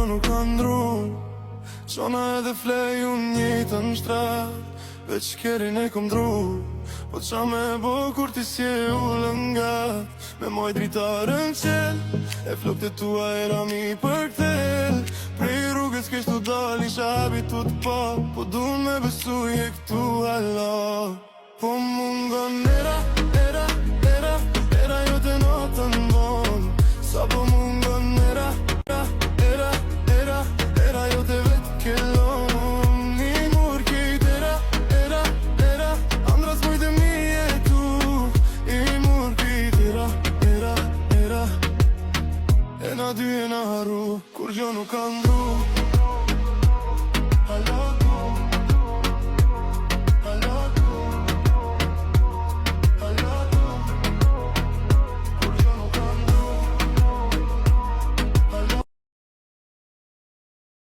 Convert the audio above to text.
nuk ka ndru. Qona edhe flej unë njëtë në shtrat, veç kerin e kom dru. Po qa me bo kur ti si e ullën ngat, me moj dritarën qel, e flok të tua era mi për këtel. Prej rrugës kesh të dal, isha habitut pa, po du me besu je këtu hala. Po mungon era jo të notën bon. Sa po mungon era jo të vetë kellon. Një mur kejt era andras mujtë mi e tu. I mur kejt era e na dy e na haru, kur gjo nuk ka ndru.